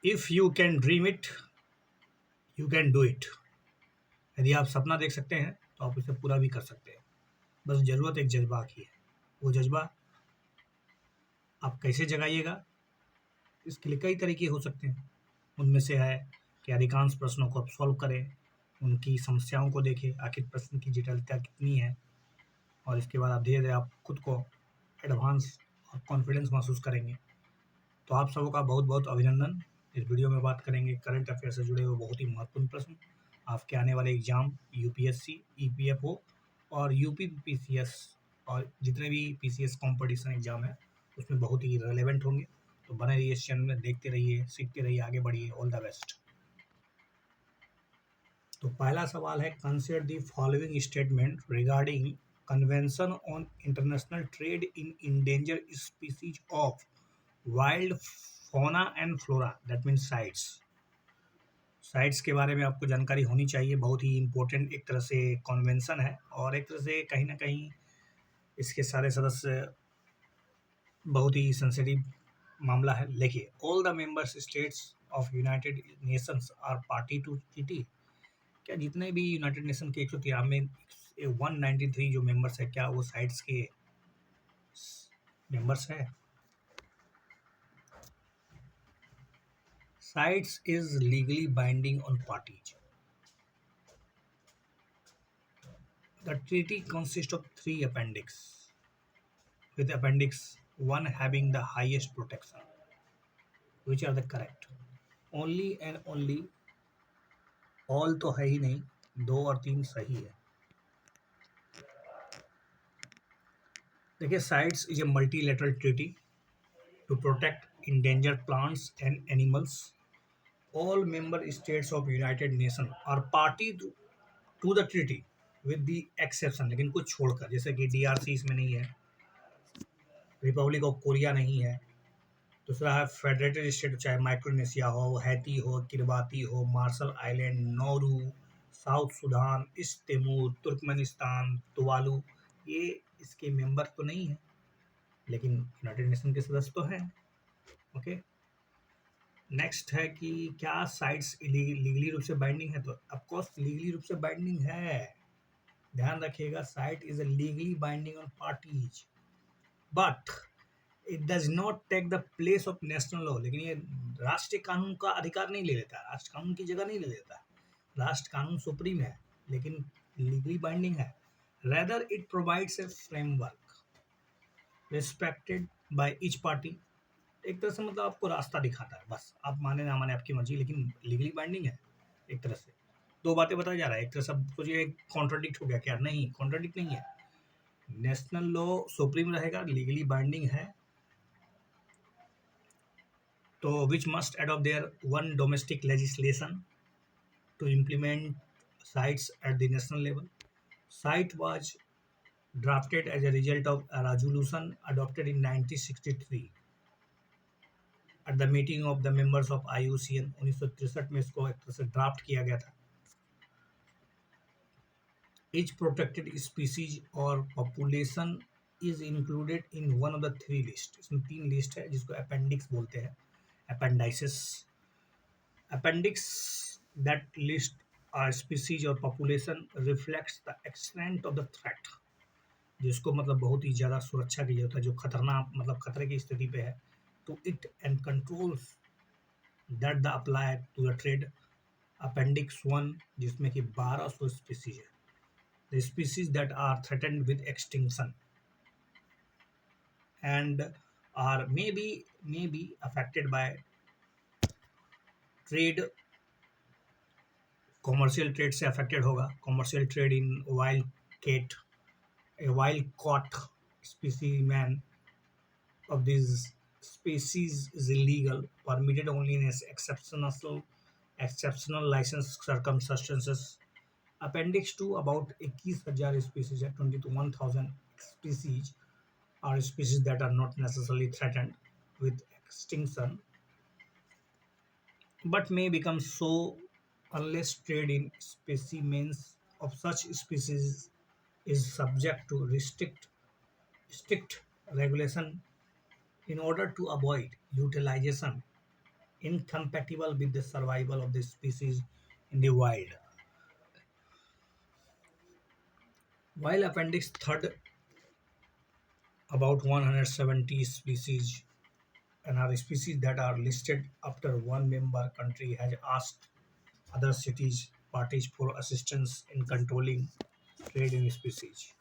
If you can dream it you can do it. यदि आप सपना देख सकते हैं तो आप उसे पूरा भी कर सकते हैं। बस ज़रूरत एक जज्बा की है। वो जज्बा आप कैसे जगाइएगा, इसके लिए कई तरीके हो सकते हैं। उनमें से है कि अधिकांश प्रश्नों को आप सॉल्व करें, उनकी समस्याओं को देखें, आखिर प्रश्न की जटिलता कितनी है, और इसके बाद आप धीरे धीरे आप खुद को एडवांस और कॉन्फिडेंस महसूस करेंगे। तो आप सबों का बहुत बहुत अभिनंदन। इस वीडियो में बात करेंगे करंट अफेयर से जुड़े हुए बहुत ही महत्वपूर्ण प्रश्न, आपके आने वाले एग्जाम यूपीएससी, ईपीएफओ और यूपीपीसीएस और जितने भी पीसीएस कंपटीशन एग्जाम है उसमें बहुत ही रेलेवेंट होंगे। तो बने रहिए इस चैनल में, देखते रहिए, सीखते रहिए, आगे बढ़िए। All the best. तो पहला सवाल है, consider the following statement regarding convention on international trade in endangered species of wild fauna and flora, that means CITES. CITES के बारे में आपको जानकारी होनी चाहिए। बहुत ही इंपॉर्टेंट एक तरह से कन्वेंशन है और एक तरह से कहीं ना कहीं इसके सारे सदस्य बहुत ही सेंसिटिव मामला है। देखिए, all the member states of United Nations are party to treaty. क्या जितने भी यूनाइटेड नेशन के 193 193 जो मेंबर्स है, क्या वो साइट्स के मेंबर्स है? Sites is legally binding on parties. The treaty consists of three appendix, with appendix 1 having the highest protection. Which are the correct? Only and only, all तो है ही नहीं, दो और तीन सही है। देखिए, CITES is a multilateral treaty to protect endangered plants and animals. All member states of United Nations are party to the treaty with the exception, लेकिन कुछ छोड़कर, जैसे कि DRC इसमें नहीं है, रिपब्लिक ऑफ कोरिया नहीं है। दूसरा है फेडरेटेड स्टेट, चाहे माइक्रोनेशिया हो, हैती हो, किरबाती हो, Marshall Island, Nauru, South Sudan, East Timor, Turkmenistan, Tuvalu, ये इसके मेंबर तो नहीं है, लेकिन यूनाइटेड नेशन के सदस्य तो हैं। ओके, नेक्स्ट है कि क्या साइट्स लीगली रूप से बाइंडिंग है? तो ऑफकोर्स लीगली रूप से बाइंडिंग है। ध्यान रखिएगा, CITES is legally binding on parties, but it does not take the place of national law. लेकिन ये राष्ट्रीय कानून का अधिकार नहीं ले लेता, राष्ट्र कानून की जगह नहीं ले लेता। राष्ट्र कानून सुप्रीम है, लेकिन लीगली बाइंडिंग है। Rather it provides a framework respected by each party. एक तरह से मतलब आपको रास्ता दिखाता है, बस आप माने ना माने आपकी मर्जी, लेकिन लीगली बाइंडिंग है। एक तरह से दो बातें बताया जा रहा है, एक तरह से सोचिए कॉन्ट्राडिक्ट हो गया क्या? नहीं, कॉन्ट्राडिक्ट नहीं है। नेशनल लॉ सुप्रीम रहेगा, लीगली बाइंडिंग है, तो which must adopt their one domestic legislation to implement sites at the national level. Site was drafted as a result of a resolution adopted in 1963 at the meeting of the members of IUCN। 1963 में इसको एक तरह से draft किया गया था। Each protected species or population is included in one of the three list। इसमें तीन लिस्ट है जिसको अपेंडिक्स बोलते हैं, अपेंडाइसिस। Appendix that list a species or population reflects the extent of the threat, जिसको मतलब बहुत ही ज़्यादा सुरक्षा की जरूरत है, जो खतरनाक मतलब खतरे की स्थिति पे है, to it and controls that the apply to the trade। Appendix 1 जिसमें कि 1200 स्पीसीज है, the species that are threatened with extinction and are may be affected by trade। Commercial trade से अफेक्टेड होगा। Commercial trade in wild caught, a wild caught specimen of these species is illegal, permitted only in exceptional license circumstances। Appendix 2 about 21,000 species है, 21,000 species are species that are not necessarily threatened with extinction but may become so unless trade in specimens of such species is subject to strict regulation in order to avoid utilization incompatible with the survival of the species in the wild. While Appendix 3 about 170 species and are species that are listed after one member country has asked other cities parties for assistance in controlling trade in species.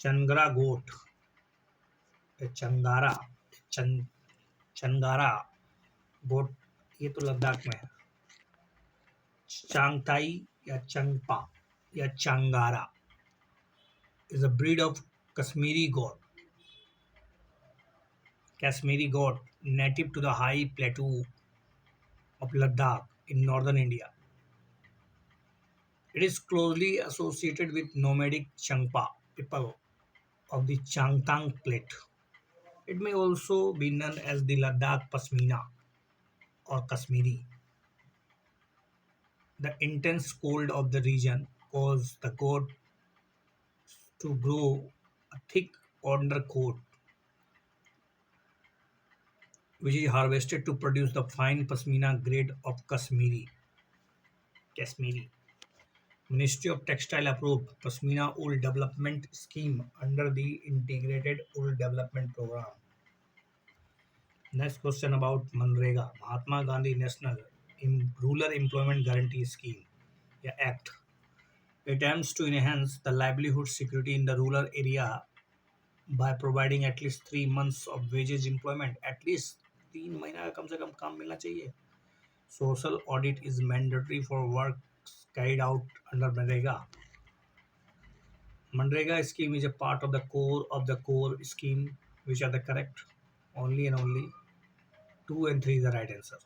Changara goat, चंगारा चंग चंगारा गोट ये तो लद्दाख में है. चांगथाई या चंगपा या चांगारा is a breed of Kashmiri goat. Kashmiri goat native to the high plateau of Ladakh in northern India. It is closely associated with nomadic Changpa people of the Changtang Plate. It may also be known as the Ladakh Pasmina or Kashmiri. The intense cold of the region caused the goat to grow a thick undercoat, which is harvested to produce the fine Pasmina grade of Kashmiri. Kashmiri. Ministry of Textile approved Pasmina Wool Development Scheme under the Integrated Wool Development Program. Next question about Manrega, Mahatma Gandhi National Rural Employment Guarantee Scheme, yeah, Act. It aims to enhance the livelihood security in the rural area by providing at least 3 months of wages employment. At least 3 महीना का कम से कम काम मिलना चाहिए. Social audit is mandatory for work carried out under Manrega. Manrega scheme is a part of the core scheme, which are the correct. Only and only 2 and 3 is the right answer.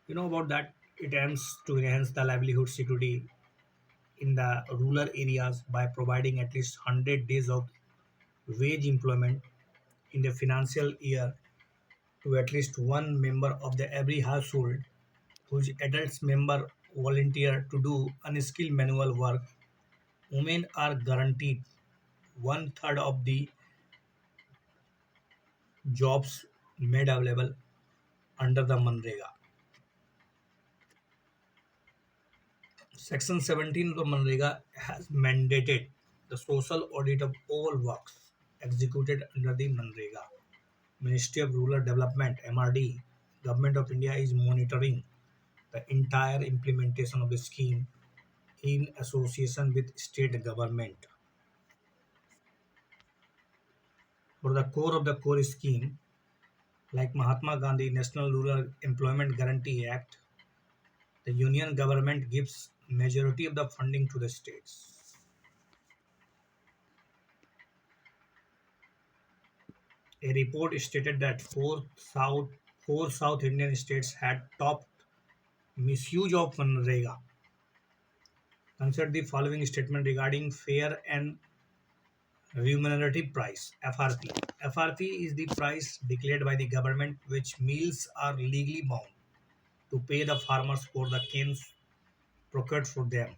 You know about that? It aims to enhance the livelihood security in the rural areas by providing at least 100 days of wage employment in the financial year to at least one member of the every household whose adults member volunteer to do unskilled manual work. Women are guaranteed one third of the jobs made available under the Manrega. Section 17 of the Manrega has mandated the social audit of all works executed under the Manrega. Ministry of Rural Development (MRD), Government of India is monitoring the entire implementation of the scheme in association with state government. For the core of the core scheme, like Mahatma Gandhi National Rural Employment Guarantee Act, the union government gives majority of the funding to the states. A report stated that four South Indian states had topped misuse of Manrega. Consider the following statement regarding fair and remunerative price (FRP). FRP is the price declared by the government which mills are legally bound to pay the farmers for the canes procured for them.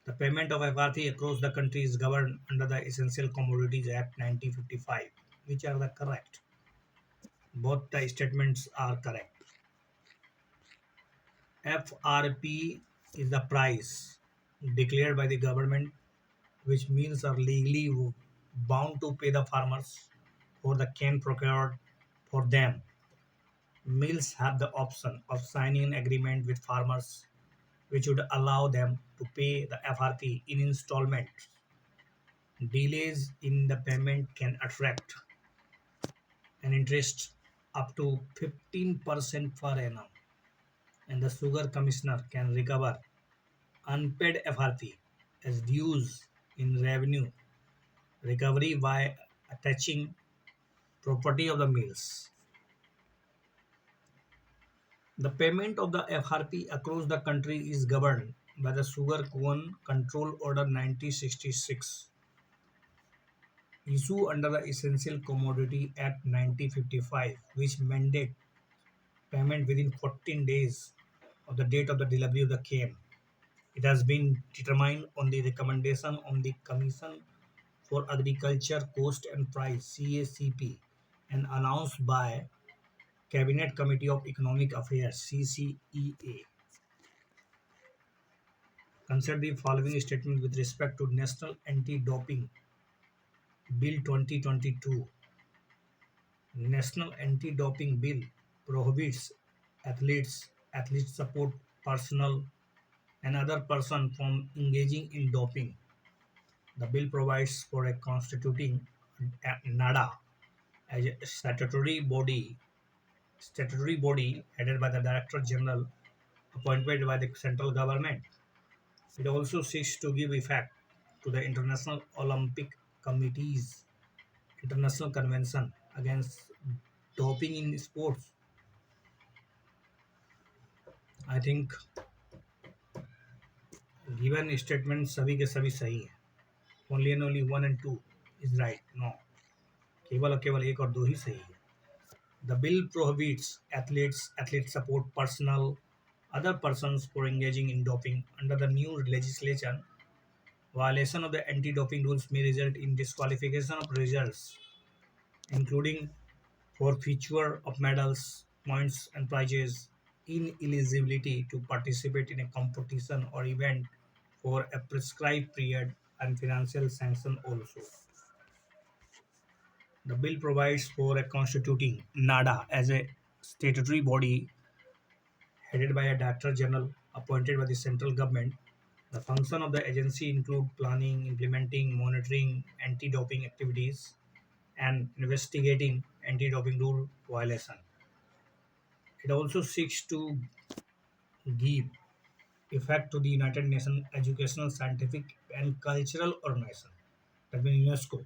The payment of FRP across the country is governed under the Essential Commodities Act 1955, which are the correct. Both the statements are correct. FRP is the price declared by the government which mills are legally bound to pay the farmers for the cane procured for them. Mills have the option of signing an agreement with farmers which would allow them to pay the FRP in installments. Delays in the payment can attract an interest up to 15% per annum, and the Sugar Commissioner can recover unpaid FRP as dues in revenue recovery by attaching property of the mills. The payment of the FRP across the country is governed by the Sugar Cone Control Order 1966, issued under the Essential Commodity Act 1955, which mandate payment within 14 days of the date of the delivery of the cane. It has been determined on the recommendation of the Commission for Agriculture Cost and Price (CACP) and announced by Cabinet Committee of Economic Affairs (CCEA). Consider the following statement with respect to National Anti-Doping Bill 2022. National Anti-Doping Bill prohibits athlete support personnel, and other person from engaging in doping. The bill provides for a constituting NADA as a statutory body headed by the Director General appointed by the central government. It also seeks to give effect to the International Olympic Committee's International Convention against doping in sports. I think given statement सभी के सभी सही है. Only and only one and two is right. No. केवल और केवल एक और दो ही सही है. The bill prohibits athlete support personnel, other persons for engaging in doping. Under the new legislation, violation of the anti-doping rules may result in disqualification of results, including forfeiture of medals, points, and prizes, ineligibility to participate in a competition or event for a prescribed period, and financial sanction also. The bill provides for a constituting NADA as a statutory body headed by a Director General appointed by the central government. The function of the agency include planning, implementing, monitoring anti-doping activities, and investigating anti-doping rule violation. It also seeks to give effect to the United Nations Educational, Scientific, and Cultural Organization, that means UNESCO,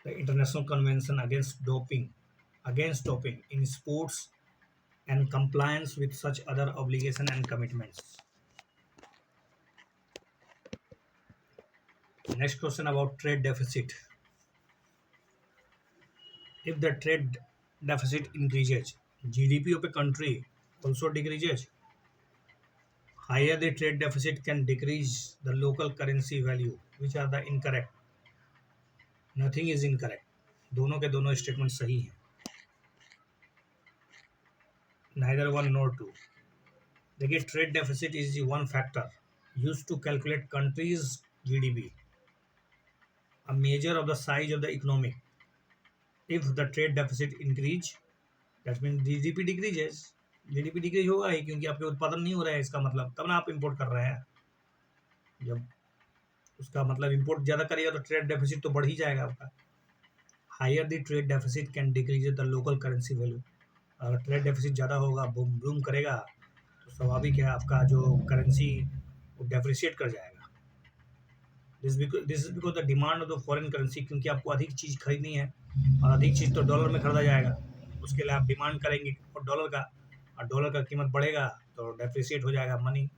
the International Convention against doping in sports and compliance with such other obligations and commitments. Next question about trade deficit. If the trade deficit increases, GDP of a country also decreases. Higher the trade deficit can decrease the local currency value. Which are the incorrect? Nothing is incorrect. दोनों के दोनों statement सही हैं. Neither one nor two. देखिए trade deficit is the one factor used to calculate country's GDP, a measure of the size of the economy. If the trade deficit increase, that means GDP decreases. GDP decrease होगा ही क्योंकि आपके उत्पादन नहीं हो रहा है. इसका मतलब तब ना आप इंपोर्ट कर रहे हैं. जब उसका मतलब इंपोर्ट ज़्यादा करेगा तो ट्रेड डेफिसिट तो बढ़ ही जाएगा आपका. Higher the trade deficit can decrease the local currency value. अगर ट्रेड डेफिसिट ज़्यादा होगा, बूम बूम करेगा, तो स्वाभाविक है आपका जो करेंसी वो डेप्रिशिएट कर जाएगा. This is because the demand of the foreign currency, क्योंकि आपको अधिक चीज़ खरीदनी है और अधिक चीज़ तो डॉलर में खरीदा जाएगा. उसके लिए आप डिमांड करेंगे और डॉलर का, और डॉलर का कीमत बढ़ेगा तो डेप्रिशिएट हो जाएगा मनी,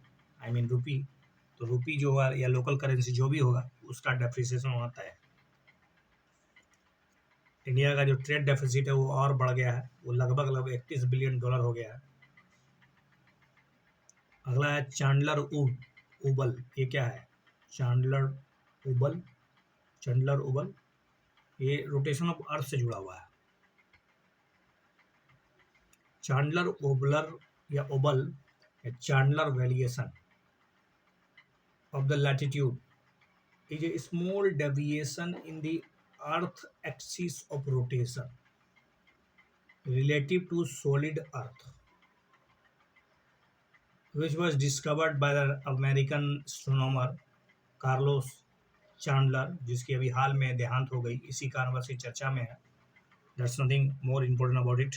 आई मीन रुपी. तो रुपी जो होगा या लोकल करेंसी जो भी होगा उसका डेप्रिसिएशन होता है. इंडिया का जो ट्रेड डेफिसिट है वो और बढ़ गया है. वो लगभग $31 बिलियन हो गया है. अगला है चांडलर उबल. ये क्या है? चांडलर उबल ये रोटेशन ऑफ अर्थ से जुड़ा हुआ है. चांडलर ओबलर या wobble Chandler variation of the latitude is a small deviation in the earth axis of rotation relative to solid earth, which was discovered by the American astronomer Carlos Chandler, जिसकी अभी हाल में देहांत हो गई. इसी कारणवश से चर्चा में है. That's nothing more important about it.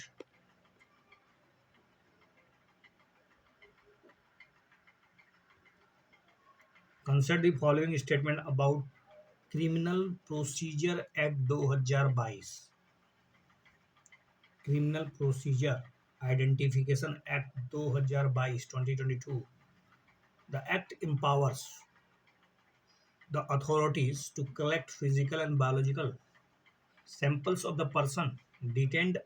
Consider the following statement about criminal procedure act 2022. Criminal procedure identification act 2022. The act empowers the authorities to collect physical and biological samples of the person detained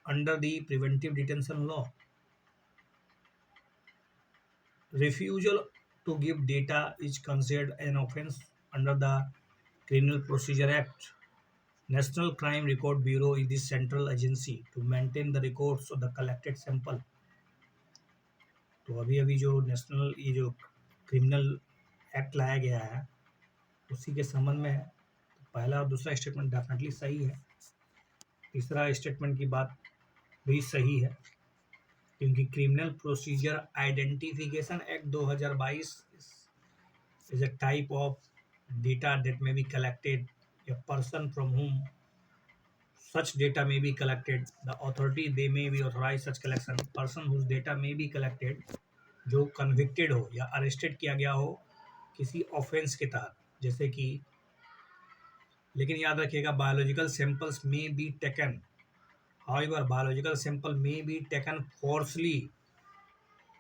under the preventive detention law. Refusal to give data is considered an offense under the Criminal Procedure Act. National Crime Record Bureau is the central agency to maintain the records of the collected sample. तो अभी अभी जो national ये जो criminal act लाया गया है उसी के संबंध में है। तो पहला और दूसरा स्टेटमेंट डेफिनेटली सही है। तीसरा स्टेटमेंट की बात भी सही है क्योंकि criminal procedure identification act 2022 is a type of data that may be collected. A person from whom such data may be collected, the authority they may be authorized such collection. Person whose data may be collected, जो convicted हो या arrested किया गया हो किसी offence के तहत, जैसे कि, लेकिन याद रखिएगा बायोलॉजिकल सैंपल्स में be taken, however biological sample में बी टेकन फोर्सली,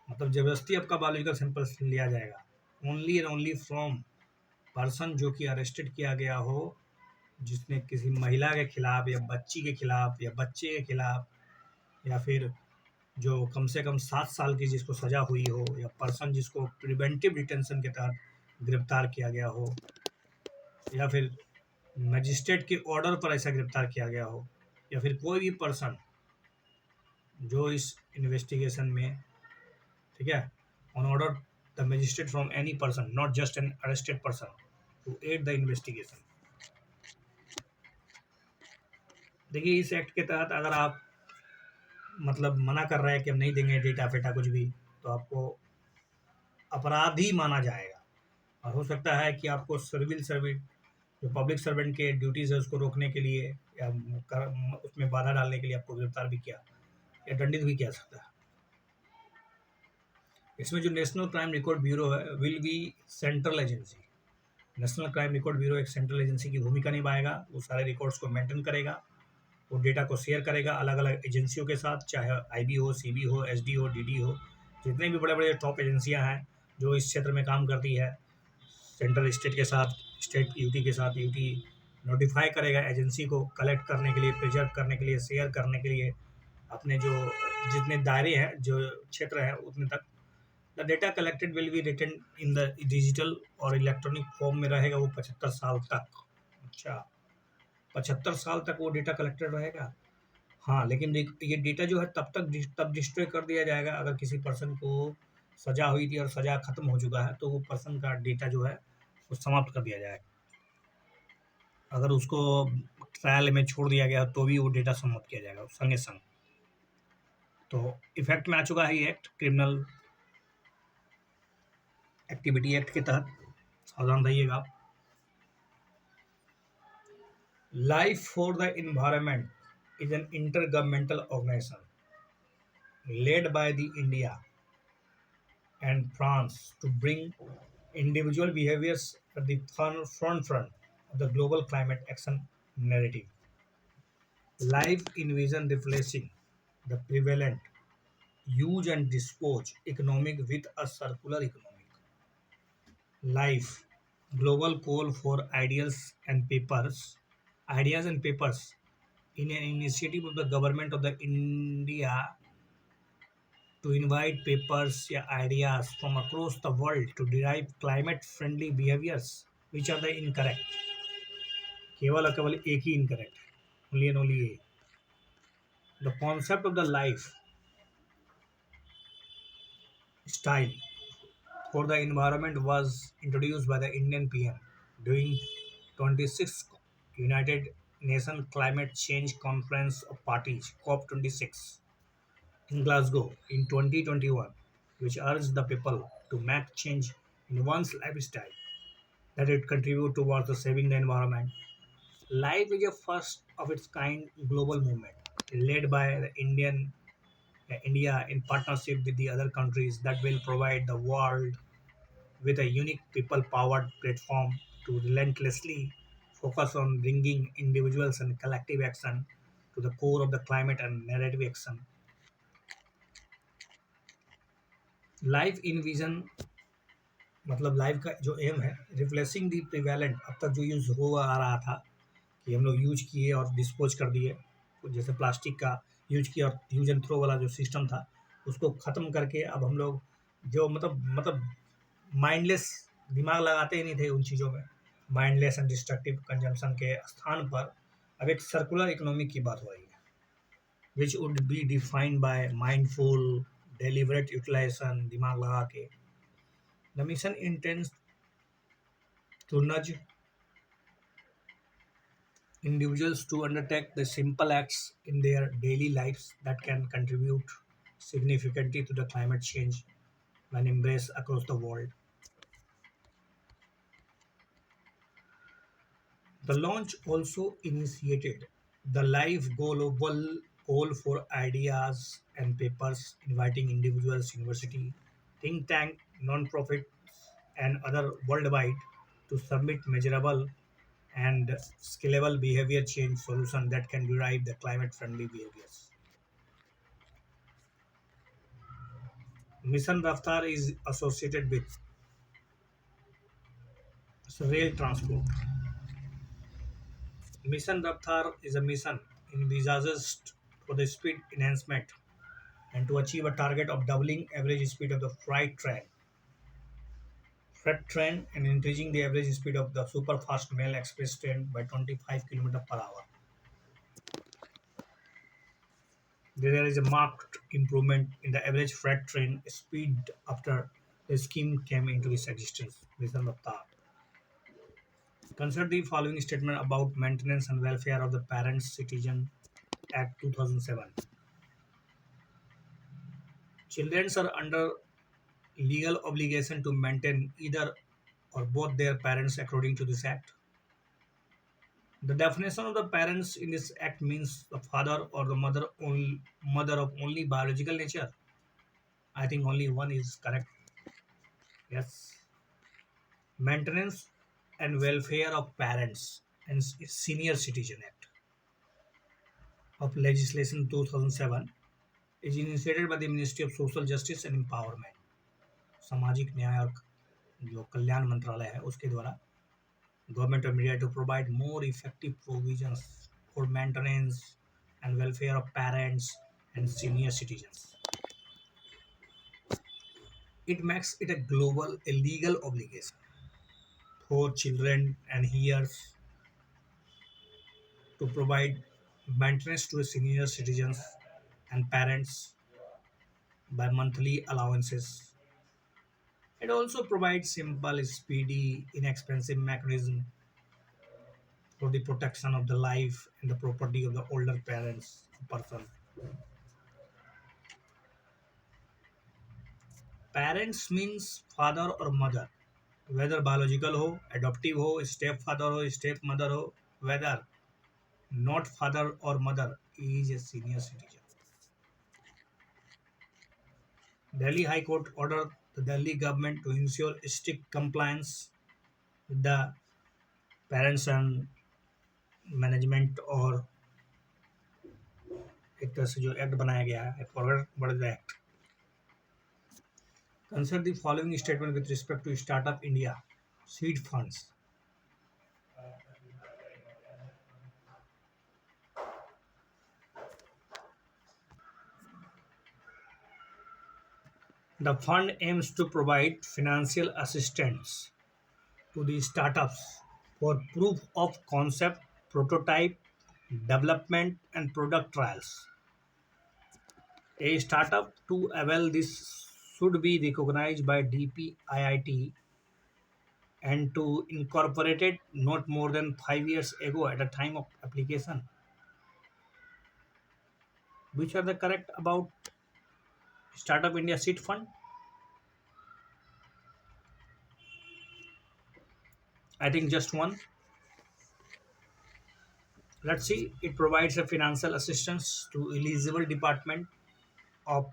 मतलब जबरदस्ती आपका बायोलॉजिकल सैंपल लिया जाएगा। Only and only from person जो कि अरेस्टेड किया गया हो, जिसने किसी महिला के खिलाफ या बच्ची के खिलाफ या बच्चे के खिलाफ या फिर जो कम से कम 7 साल की जिसको सजा हुई हो या पर्सन जिसको प्रिवेंटिव डिटेंशन के तहत गिरफ्तार किया गया हो या फिर मजिस्ट्रेट के ऑर्डर पर ऐसा गिरफ्तार किया गया हो या फिर कोई भी पर्सन जो इस इन्वेस्टिगेशन में, ठीक है, on order the magistrate from any person not just an arrested person to aid the investigation. देखिए इस एक्ट के तहत अगर आप मतलब मना कर रहे हैं कि हम नहीं देंगे डेटा फेटा कुछ भी, तो आपको अपराधी माना जाएगा और हो सकता है कि आपको सिविल सर्वेंट जो पब्लिक सर्वेंट के ड्यूटीज़ है उसको रोकने के लिए या उसमें बाधा डालने के लिए आपको गिरफ्तार भी किया या दंडित भी किया सकता है। इसमें जो नेशनल क्राइम रिकॉर्ड ब्यूरो है will be central agency. National crime record bureau एक सेंट्रल एजेंसी की भूमिका निभाएगा। वो सारे रिकॉर्ड्स को मेंटेन करेगा, वो डेटा को शेयर करेगा अलग अलग एजेंसियों के साथ, चाहे आईबी हो, सीबी हो, एसडी हो, डीडी हो, जितने भी बड़े बड़े टॉप एजेंसियां हैं जो इस क्षेत्र में काम करती है। सेंट्रल स्टेट के साथ, स्टेट यूटी के साथ, यूटी नोटिफाई करेगा एजेंसी को कलेक्ट करने के लिए, प्रिजर्व करने के लिए, शेयर करने के लिए अपने जो जितने दायरे हैं, जो क्षेत्र है उतने तक। The data collected will be written in the digital और इलेक्ट्रॉनिक फॉर्म में रहेगा वो 75 साल तक। अच्छा, 75 साल तक वो डेटा कलेक्टेड रहेगा। हाँ, लेकिन ये डेटा जो है तब डिस्ट्रॉय कर दिया जाएगा अगर किसी पर्सन को सजा हुई थी और सजा खत्म हो चुका है, तो वो पर्सन का डेटा जो है वो समाप्त कर दिया जाएगा। अगर उसको ट्रायल में छोड़ दिया गया तो भी वो डेटा समाप्त किया जाएगा संगे संग। तो इफेक्ट में आ चुका है ये एक्ट, क्रिमिनल एक्टिविटी एक्ट के तहत, सावधान रहिएगा आप। Life for the environment is an intergovernmental organization led by the India and France to bring individual behaviors at the front of the global climate action narrative. Life envision replacing the prevalent use and dispose economic with a circular economic. Life global call for ideas and papers in an initiative of the government of the India to invite papers या ideas from across the world to derive climate friendly behaviors which are the incorrect. केवल और केवल एक ही incorrect है, only and only A. The concept of the life style for the environment was introduced by the Indian PM during 26th United Nations Climate Change Conference of Parties COP26 in Glasgow in 2021, which urged the people to make change in one's lifestyle that it contribute towards the saving the environment. Life is a first of its kind global movement led by the India in partnership with the other countries that will provide the world with a unique people-powered platform to relentlessly focus on bringing individuals and collective action to the core of the climate and narrative action. Life in vision मतलब life का जो M है, replacing दी prevalent, अब तक जो use हुआ आ रहा था कि हम लोग यूज किए और डिस्पोज कर दिए, जैसे प्लास्टिक का यूज किया और यूज एंड थ्रो वाला जो सिस्टम था उसको ख़त्म करके अब हम लोग जो मतलब माइंडलेस दिमाग लगाते ही नहीं थे उन चीज़ों में, माइंडलेस एंड डिस्ट्रक्टिव कंजम्पशन के स्थान पर अब एक सर्कुलर इकोनॉमी की बात हो रही है, which would be defined by mindful, deliberate utilization, दिमाग लगा के. The mission intends to nudge individuals to undertake the simple acts in their daily lives that can contribute significantly to the climate change when embraced across the world. The launch also initiated the Live Global Call for Ideas and Papers, inviting individuals, university, think tank, non-profits, and other worldwide to submit measurable and scalable behavior change solutions that can derive the climate-friendly behaviors. Mission Raftar is associated with rail transport. Mission Raftar is a mission envisaged for the speed enhancement and to achieve a target of doubling average speed of the freight train and increasing the average speed of the superfast mail express train by 25 km per hour. There is a marked improvement in the average freight train speed after the scheme came into its existence. Mission Raftar. Consider the following statement about maintenance and welfare of the Parents Citizen Act 2007. Children are under legal obligation to maintain either or both their parents according to this act. The definition of the parents in this act means the father or the mother of only biological nature. I think only one is correct. Yes. Maintenance and welfare of parents and senior citizen act of legislation 2007 is initiated by the Ministry of Social Justice and Empowerment. सामाजिक न्याय और जो कल्याण मंत्रालय है उसके द्वारा Government of India to provide more effective provisions for maintenance and welfare of parents and senior citizens. It makes it a legal obligation for children and heirs to provide maintenance to senior citizens and parents by monthly allowances. It also provides simple, speedy, inexpensive mechanism for the protection of the life and the property of the older parents person. Parents means father or mother, whether biological हो, adoptive हो, stepfather हो, stepmother हो, whether not father or mother is a senior citizen. Delhi High Court ordered the Delhi government to ensure strict compliance with the parents and management और एक तरह से जो act बनाया गया है forward word act consider the following statement with respect to startup India seed funds The fund aims to provide financial assistance to the startups for proof of concept, prototype, development, and product trials. A startup to avail this should be recognized by DPIIT and to incorporated not more than 5 years ago at the time of application. Which are the correct about Startup India Seed Fund? I think just one. Let's see. It provides a financial assistance to of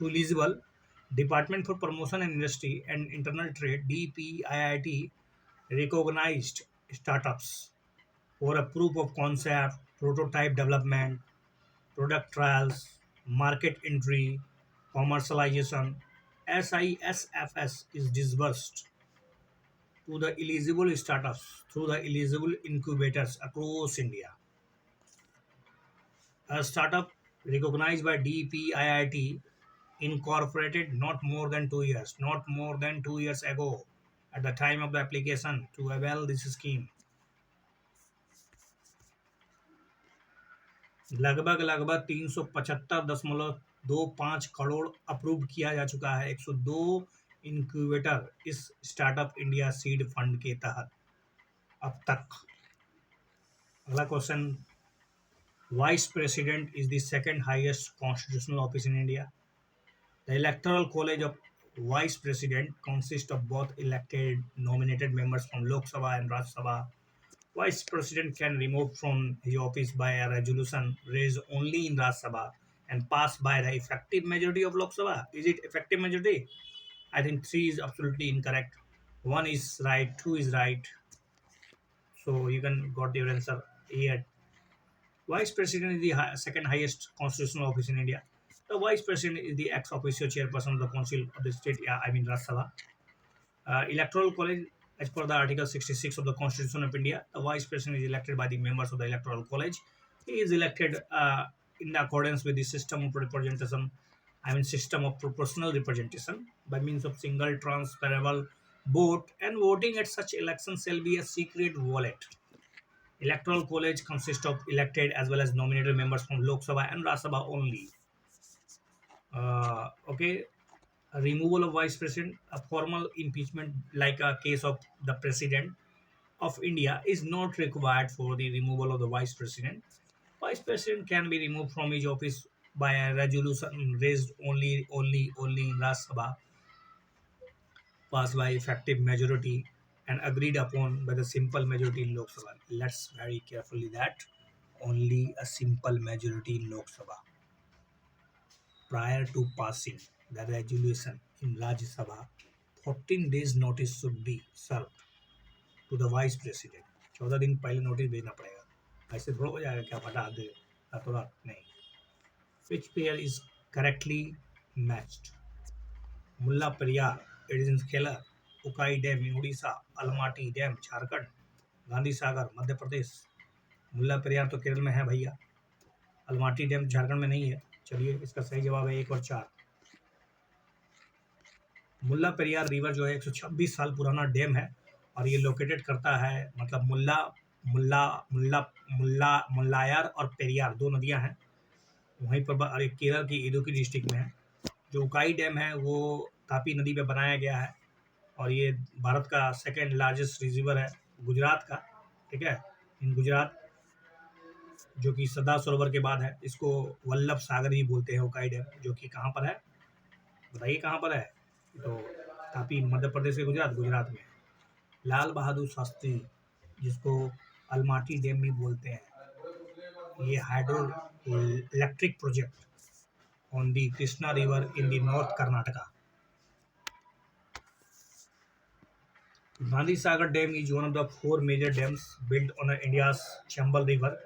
eligible Department for Promotion and Industry and Internal Trade (DPIIT) recognized startups for a proof of concept, prototype development, product trials, market entry, commercialization. SISFS is disbursed to the eligible startups through the eligible incubators across India. A startup recognized by DPIIT incorporated not more than 2 years ago at the time of the application to avail this scheme? लगभग लगभग 375.25 crore approve किया जा चुका है 102 incubator इस startup India seed fund के तहत अब तक। अगला question, vice president is the second highest constitutional office in India. The electoral college of vice president consists of both elected nominated members from Lok Sabha and Rajya Sabha. Vice president can remove from his office by a resolution raised only in Rajya Sabha and passed by the effective majority of Lok Sabha. Is it effective majority? I think 3 is absolutely incorrect. 1 is right, 2 is right. So you can got your answer here. Vice President is the second highest constitutional office in India. The Vice President is the ex officio chairperson of the Council of the State, I mean Rajya Sabha. Electoral College, as per the Article 66 of the Constitution of India, the Vice President is elected by the members of the Electoral College. He is elected in accordance with the system of representation, I mean system of proportional representation by means of single transferable vote, and voting at such elections shall be a secret ballot. Electoral college consists of elected as well as nominated members from Lok Sabha and Rajya Sabha only. Okay, a removal of vice president, a formal impeachment like a case of the president of India is not required for the removal of the vice president. Vice president can be removed from his office by a resolution raised only in Rajya Sabha, passed by effective majority and agreed upon by the simple majority in Lok Sabha. Let's very carefully that only a simple majority in Lok Sabha. Prior to passing the resolution in Rajya Sabha, 14 days notice should be served to the vice president. 14 दिन पहले notice भेजना पड़ेगा, ऐसे थोड़ा हो जाएगा क्या फटा दे रातों रात नहीं. Which pair is correctly matched? Mulla Periyar, it is in Kelar, Ukai dam in Orissa, Almatti dam Jharkhand, Gandhi Sagar Madhya Pradesh. Mulla Periyar तो केरल में है भैया, अलमाटी डैम झारखंड में नहीं है. चलिए इसका सही जवाब है 1 और 4. मुल्ला पेरियार रिवर जो है 126 साल पुराना डैम है और ये लोकेटेड करता है, मतलब मुल्ला मुल्ला मुल्ला मुल्ला मुल्लायार और पेरियार 2 नदियां हैं वहीं पर, और एक केरल की इडुक्की डिस्ट्रिक्ट में है. जो उकाई डैम है वो तापी नदी पे बनाया गया है और ये भारत का सेकेंड लार्जेस्ट रिजर्वर है गुजरात का, ठीक है, इन गुजरात, जो कि सरदार सरोवर के बाद है. इसको वल्लभ सागर भी बोलते हैं उकाई डैम, जो कि कहाँ पर है बताइए, कहाँ पर है? तो तापी मध्य प्रदेश के गुजरात में. लाल बहादुर शास्त्री, जिसको अलमाटी डैम भी बोलते हैं, ये hydro electric project on the Krishna river in the North Karnataka. Gandhi Sagar Dam is one of the 4 major dams built on India's Chambal River.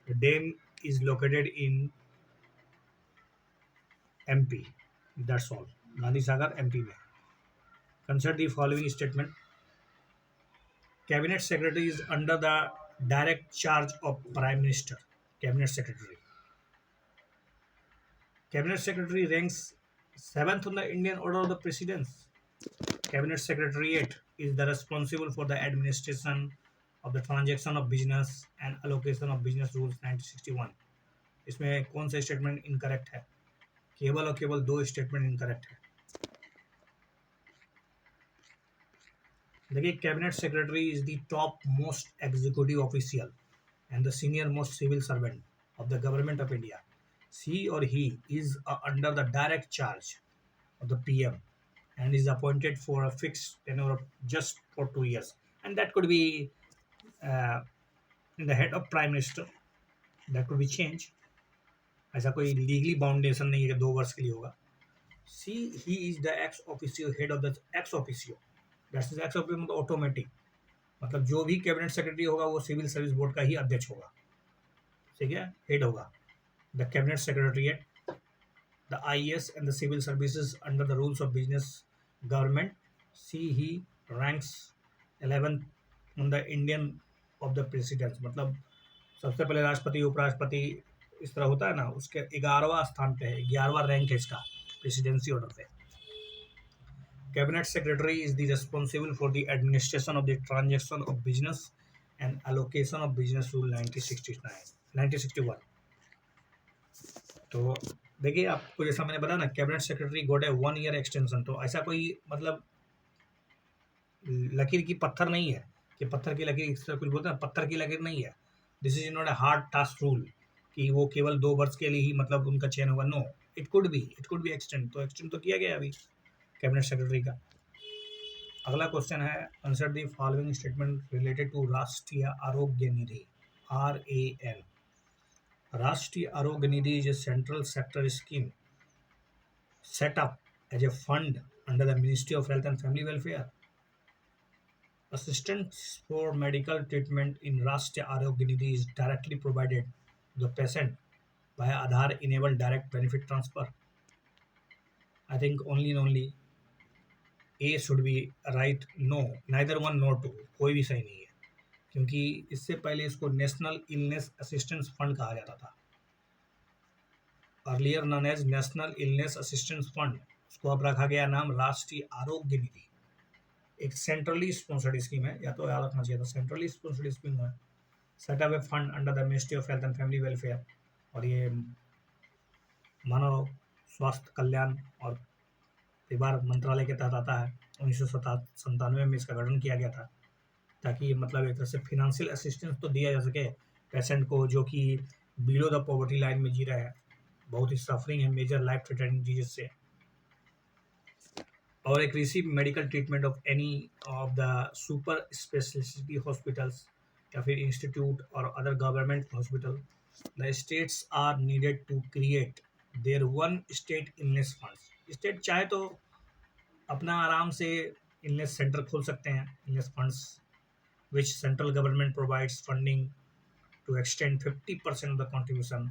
The dam is located in MP. That's all. Gandhi Sagar MP में. Consider the following statement. Cabinet Secretary is under the direct charge of Prime Minister. Cabinet Secretary. Cabinet Secretary ranks 7th on the Indian Order of the Precedence. Cabinet Secretariat is the responsible for the administration of the transaction of business and allocation of business rules 1961. इसमें कौन सा statement incorrect है? केवल और केवल 2 statement incorrect है. देखिए, cabinet secretary is the top most executive official and the senior most civil servant of the government of India. She or he is under the direct charge of the PM and is appointed for a fixed tenure of just for 2 years, and that could be in the head of prime minister. That could be changed. ऐसा कोई legally बाउंडेशन नहीं है कि 2 वर्ष के लिए होगा. he is the ex officio head of the ex officio. That is ex officio मतलब ऑटोमेटिक, मतलब जो भी कैबिनेट सेक्रेटरी होगा वो सिविल सर्विस बोर्ड का ही अध्यक्ष होगा, ठीक है, हेड होगा. The cabinet secretariat, the IAS and the civil services under the rules of business government. He ranks 11th on the Indian of the presidents, मतलब सबसे पहले राष्ट्रपति उपराष्ट्रपति इस तरह होता है ना, उसके 11वां स्थान पे है, 11वां रैंक है इसका प्रेसिडेंसी ऑर्डर पे. Cabinet Secretary is the responsible for the administration of the transaction of business and allocation of business rule 1969 1961. तो देखिए आपको जैसा मैंने बताया ना कैबिनेट सेक्रेटरी गोट ए 1 ईयर एक्सटेंशन, तो ऐसा कोई मतलब लकीर की पत्थर नहीं है कि पत्थर की लकीर इस तरह कुछ बोलते हैं, पत्थर की लकीर नहीं है। This is not a hard task rule कि वो केवल 2 वर्ष के लिए ही मतलब उनका चयन होगा। No, it could be extend, तो एक्सटेंड तो किया गया अभी कैबिनेट सेक्रेटरी का। अगला क्वेश्चन है, answer the following statement related to Rashtriya Arogya Nidhi RAN। Rashtriya Arogya Nidhi is a central sector scheme set up as a fund under the Ministry of Health and Family Welfare. Assistance for medical treatment in Rashtriya Arogya Nidhi is directly provided to the patient via Aadhaar-enabled direct benefit transfer. I think only and only A should be right. No, neither one nor two. कोई भी सही नहीं है, क्योंकि इससे पहले इसको national illness assistance fund कहा जाता था, earlier known as national illness assistance fund. उसको अब रखा गया नाम राष्ट्रीय आरोग्य निधि। एक सेंट्रली स्पॉन्सर्ड स्कीम है, या तो याद रखना चाहिए था, सेंट्रली स्पॉन्सर्ड स्कीम है, set up A fund under the ministry of health and family welfare, और ये मानव स्वास्थ्य कल्याण और परिवार मंत्रालय के तहत आता है। 1997 में इसका गठन किया गया था, ताकि मतलब एक तरह से फिनेंशियल असिस्टेंस तो दिया जा सके पेशेंट को जो कि बिलो द पॉवर्टी लाइन में जी रहे हैं, बहुत ही सफरिंग है मेजर लाइफ थ्रेटनिंग डिजीज से, और एक receive medical treatment of any of the super speciality hospitals या फिर इंस्टीट्यूट और other government hospital. The states are needed to create their one state illness funds. State चाहे तो अपना आराम से इलनेस सेंटर खोल सकते हैं, illness funds, which central government provides funding to extend 50% of the contribution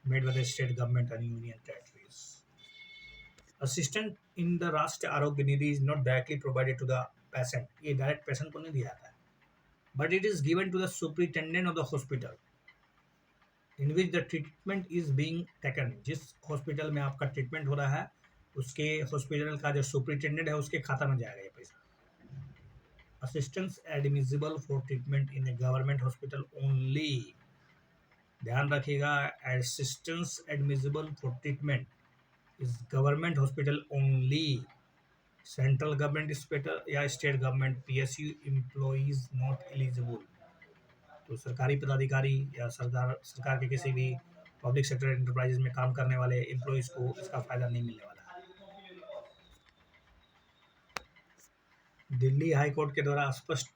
made by the state government and union territories. Assistance in the Rashtriya Arogya Nidhi is not directly provided to the patient. ये direct patient को नहीं दिया जाता है, but it is given to the superintendent of the hospital in which the treatment is being taken. जिस hospital में आपका treatment हो रहा है उसके हॉस्पिटल का जो सुपरिटेंडेंट है उसके खाता में जाएगा ये पैसा। Assistance admissible for treatment in a government hospital only. ध्यान रखिएगा, assistance admissible for treatment is government hospital only. Central government hospital या state government PSU employees not eligible. तो सरकारी पदाधिकारी या सरकार के किसी भी पब्लिक सेक्टर एंटरप्राइजेज में काम करने वाले एम्प्लॉइज को इसका फायदा नहीं मिलने वाला है। दिल्ली हाई कोर्ट के द्वारा स्पष्ट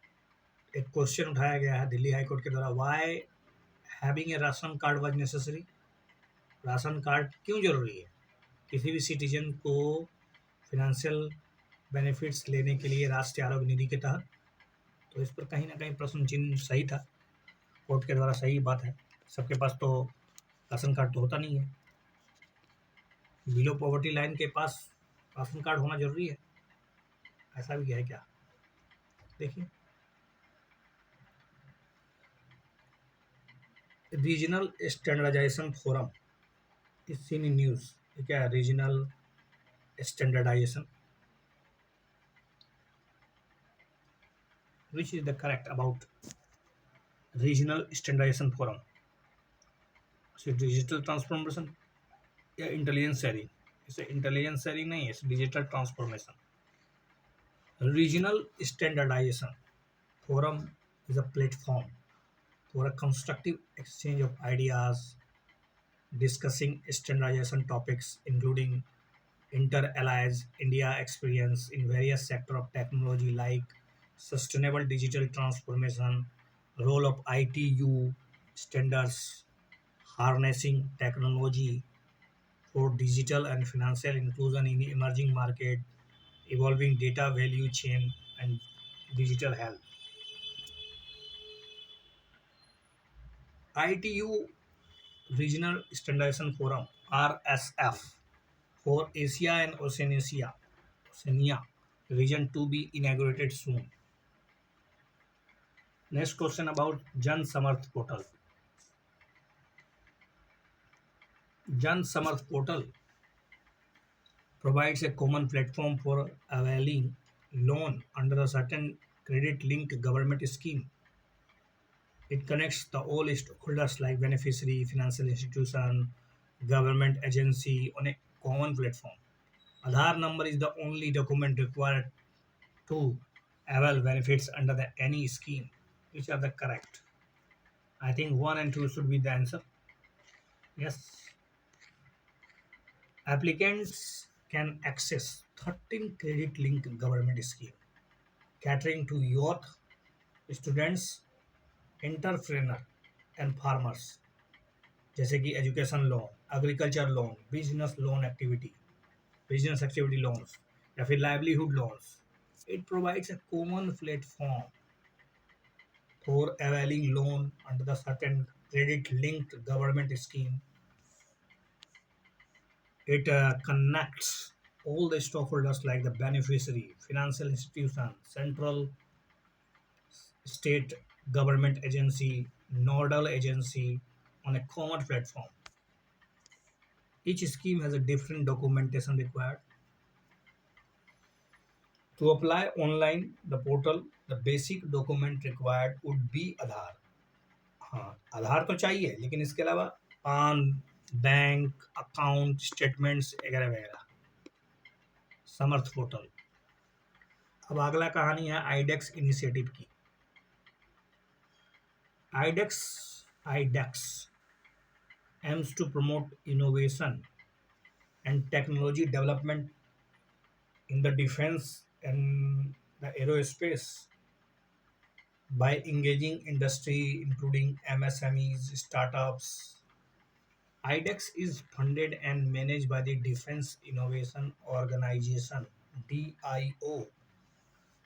एक क्वेश्चन उठाया गया है दिल्ली हाई कोर्ट के द्वारा, why having a ration card was necessary. Ration card क्यों जरूरी है किसी भी सिटीजन को फिनेंशियल बेनिफिट्स लेने के लिए राष्ट्रीय आरोग्य निधि के तहत। तो इस पर कहीं ना कहीं प्रश्न चिन्ह सही था, कोर्ट के द्वारा सही बात है। सबके पास तो राशन कार्ड तो होता नहीं है, बिलो पॉवर्टी लाइन के पास राशन कार्ड होना जरूरी है, ऐसा भी है क्या? देखिए, regional standardization forum is seen in news. ये क्या है regional standardization? Which is the correct about regional standardization forum? Digital transformation या इंटेलिजेंस शेयरिंग? इसे इंटेलिजेंस शेयरिंग नहीं है, इसे digital transformation. Regional Standardization Forum is a platform for a constructive exchange of ideas, discussing standardization topics including inter-allies India experience in various sectors of technology like sustainable digital transformation, role of ITU standards, harnessing technology for digital and financial inclusion in emerging market, evolving data value chain, and digital health. ITU Regional Standardization Forum RSF for Asia and Oceania region to be inaugurated soon. Next question about Jan Samarth portal. Jan Samarth portal provides a common platform for availing loan under a certain credit-linked government scheme. It connects the all stakeholders like beneficiary, financial institution, government agency on a common platform. Aadhaar number is the only document required to avail benefits under any scheme. Which are the correct? I think 1 and 2 should be the answer. Yes. Applicants can access 13 credit linked government schemes catering to youth, students, entrepreneur and farmers जैसे कि education loan, agriculture loan, business activity loans या फिर livelihood loans. It provides a common platform for availing loan under the certain credit-linked government scheme. It connects all the stakeholders like the beneficiary, financial institution, central, state government agency, nodal agency on a common platform. Each scheme has a different documentation required. To apply online, the portal, the basic document required would be Aadhaar. हाँ, आधार तो चाहिए लेकिन इसके अलावा पान, bank account statements वगैरह वगैरह. समर्थ portal. अब अगला कहानी है आईडेक्स इनिशिएटिव की. IDEX aims to promote innovation and technology development in the defense and the aerospace by engaging industry including MSMEs, startups. IDEX is funded and managed by the Defense Innovation Organization DIO,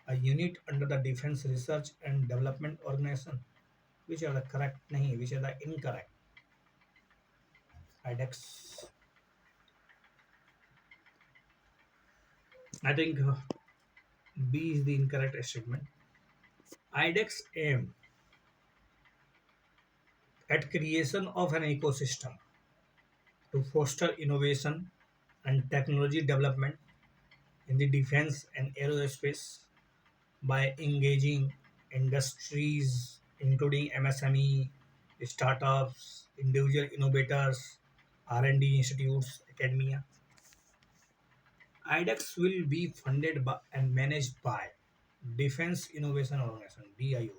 a unit under the Defense Research and Development Organization. Which are the correct? Nahi, which are the incorrect? IDEX. I think B is the incorrect statement. IDEX aim at creation of an ecosystem to foster innovation and technology development in the defense and aerospace by engaging industries including MSME, startups, individual innovators, R&D institutes, academia. IDEX will be funded by and managed by Defense Innovation Organization DIO,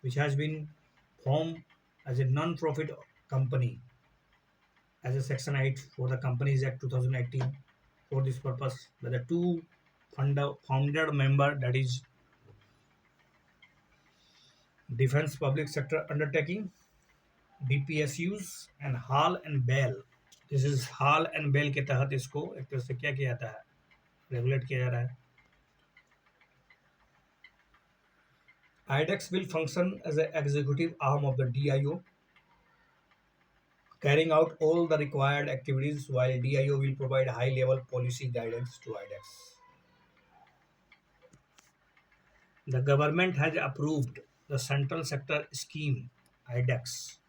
which has been formed as a non-profit company as a Section 8 for the Companies Act 2018 for this purpose by the two founder member, that is Defense Public Sector Undertaking DPSUs and Hall and Bell. This is Hall and Bell के तहत इसको एक तरह से क्या किया जाता है, रेगुलेट किया जा रहा है. IDEX will function as an executive arm of the DIO, carrying out all the required activities while DIO will provide high-level policy guidance to IDEX. The government has approved the central sector scheme IDEX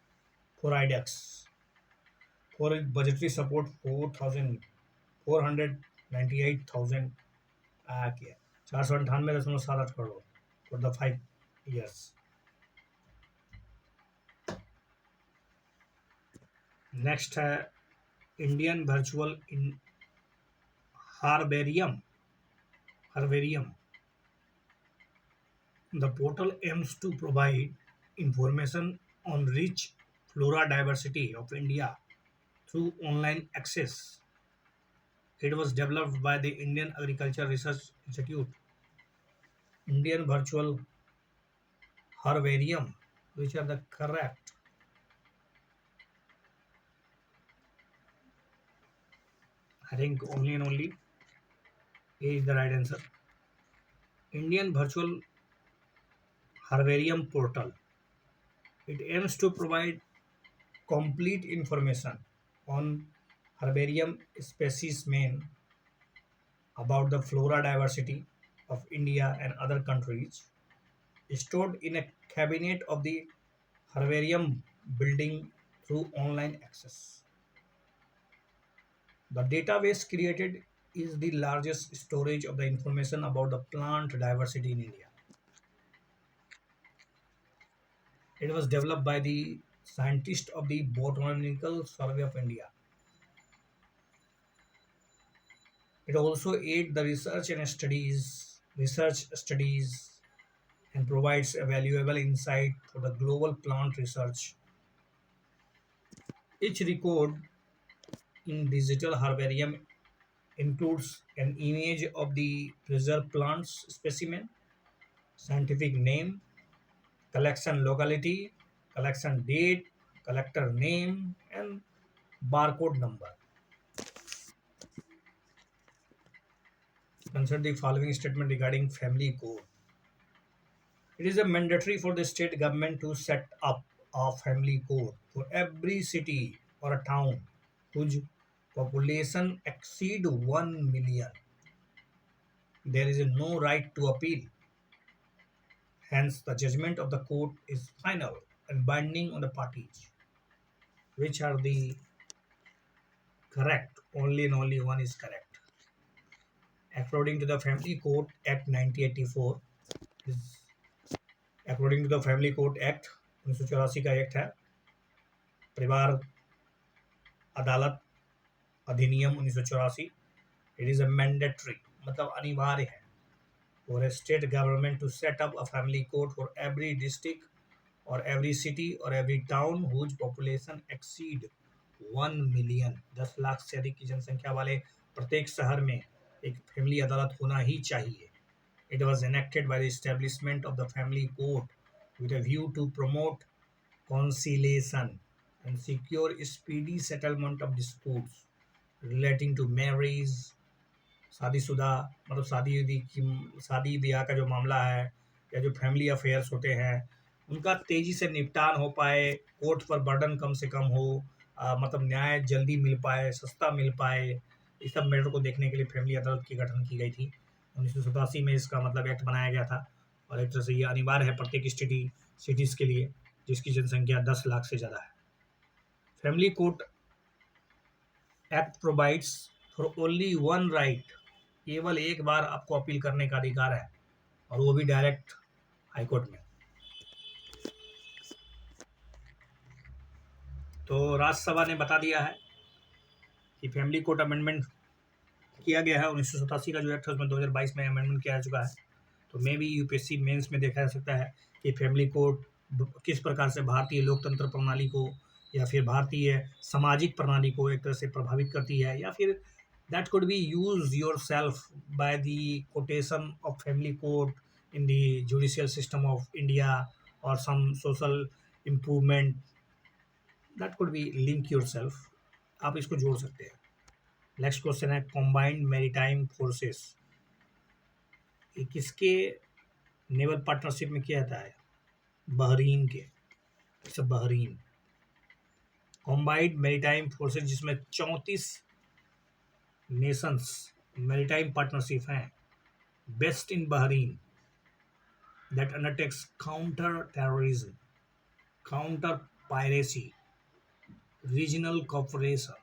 for its budgetary support 498,000 किया 498.78 crore for the 5 years. Next है Indian virtual Herbarium. The portal aims to provide information on rich flora diversity of India through online access. It was developed by the Indian Agriculture Research Institute. Indian Virtual Herbarium, which are the correct? I think only and only A is the right answer. Indian Virtual Herbarium Portal. It aims to provide complete information on herbarium specimen about the flora diversity of India and other countries, stored in a cabinet of the herbarium building through online access. The database created is the largest storage of the information about the plant diversity in India. It was developed by the scientists of the Botanical Survey of India. It also aids the research studies, and provides a valuable insight for the global plant research. Each record in digital herbarium includes an image of the preserved plant's specimen, scientific name, collection locality, collection date, collector name, and barcode number. Consider the following statement regarding family code. It is a mandatory for the state government to set up a family code for every city or a town whose population exceed 1 million. There is no right to appeal. Hence, the judgment of the court is final and binding on the parties. Which are the correct? Only and only one is correct. According to the Family Court Act 1984, is according to the Family Court Act 1984 का act है, परिवार अदालत अधिनियम 1984, it is a mandatory मतलब अनिवार्य है for a state government to set up a family court for every district or every city or every town whose population exceed 1 million, 10 lakh से अधिक की जनसंख्या वाले प्रत्येक शहर में एक फैमिली अदालत होना ही चाहिए. It was enacted by the establishment of the family court with a view to promote conciliation and secure speedy settlement of disputes relating to marriage, शादीशुदा मतलब शादी ब्याह का जो मामला है या जो फैमिली अफेयर्स होते हैं उनका तेज़ी से निपटान हो पाए, कोर्ट पर बर्डन कम से कम हो, मतलब न्याय जल्दी मिल पाए, सस्ता मिल पाए. इस सब मैटर को देखने के लिए फैमिली अदालत की गठन की गई थी. 1987 में इसका मतलब एक्ट बनाया गया था और एक तरह से ये अनिवार्य है प्रत्येक सिटीज़ के लिए जिसकी जनसंख्या 10 लाख से ज़्यादा है. Family court act provides for only one right. केवल एक बार आपको अपील करने का अधिकार है और वो भी डायरेक्ट हाईकोर्ट में. तो राज्यसभा ने बता दिया है कि फैमिली कोर्ट अमेंडमेंट किया गया है. 1987 का जो एक्ट है उसमें 2022 में अमेंडमेंट किया जा चुका है. तो मे भी यूपीएससी मेंस में देखा जा सकता है कि फैमिली कोर्ट किस प्रकार से भारतीय लोकतंत्र प्रणाली को या फिर भारतीय सामाजिक प्रणाली को एक तरह से प्रभावित करती है, या फिर that could be use yourself by the quotation of family court in the judicial system of India or some social improvement. That could be link yourself. आप इसको जोड़ सकते हैं. नेक्स्ट क्वेश्चन है कॉम्बाइंड मैरीटाइम फोर्सेस. ये किसके naval partnership में किया जाता है? बहरीन के. सब बहरीन कॉम्बाइंड मैरीटाइम फोर्सेस जिसमें 34 नेशंस मैरीटाइम पार्टनरशिप हैं. Based in Bahrain that undertakes counter terrorism, counter piracy, regional cooperation.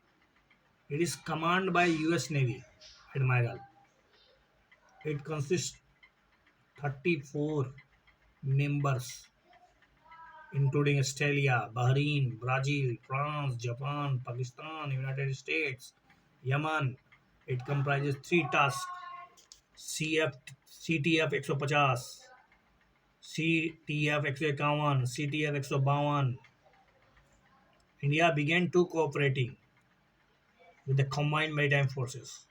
It is commanded by U.S. Navy Admiral. It consists 34 members, including Australia, Bahrain, Brazil, France, Japan, Pakistan, United States, Yemen. It comprises 3 tasks: CTF 150, CTF 151, CTF 152. India began to cooperating with the combined maritime forces.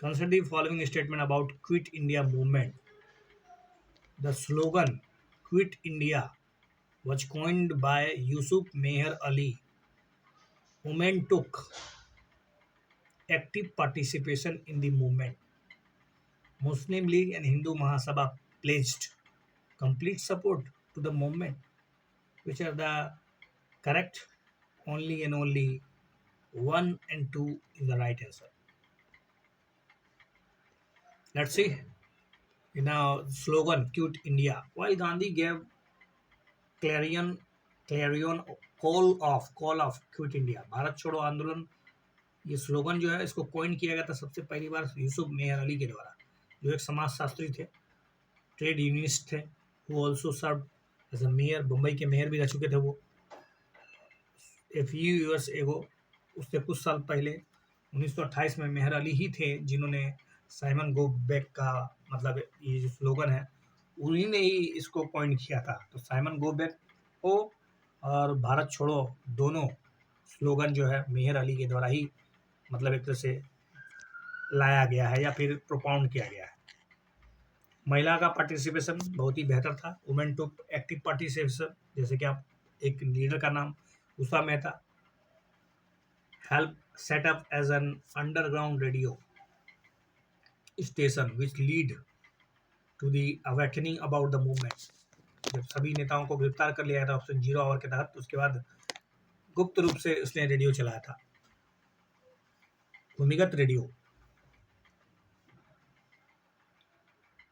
Consider the following statement about Quit India movement. The slogan Quit India was coined by Yusuf Meher Ali. Women took active participation in the movement. Muslim League and Hindu Mahasabha pledged complete support to the movement. Which are the correct? Only and only 1 and 2 is the right answer. Let's see. Now, slogan Quit India. While Gandhi gave clarion call of Quit India, Bharat छोड़ो आंदोलन ये slogan जो है इसको coin किया गया था सबसे पहली बार यूसुफ मेहर अली के द्वारा, जो एक समाजशास्त्री थे, ट्रेड यूनियनिस्ट थे, वो also serve as a mayor, Mumbai के मेयर भी रह चुके थे वो ए फ्यू ईयर्स एगो। उससे कुछ साल पहले 1928 में मेहर अली ही थे जिन्होंने साइमन गो बैक का मतलब ये जो स्लोगन है उन्हीं ने ही इसको कॉइन किया था। तो साइमन गो बैक हो और भारत छोड़ो दोनों स्लोगन जो है मेहर अली के द्वारा ही मतलब एक तरह से लाया गया है या फिर प्रोपाउंड किया गया है। महिला का पार्टिसिपेशन बहुत ही बेहतर था, वुमेन टू एक्टिव पार्टिसिपेशन, जैसे कि आप एक लीडर का नाम Usha Mehta help set up as an underground radio station which lead to the awakening about the movement। जब सभी नेताओं को गिरफ्तार कर लिया था ऑप्शन 0 आवर के तहत, उसके बाद गुप्त रूप से उसने रेडियो चलाया था, भूमिगत radio.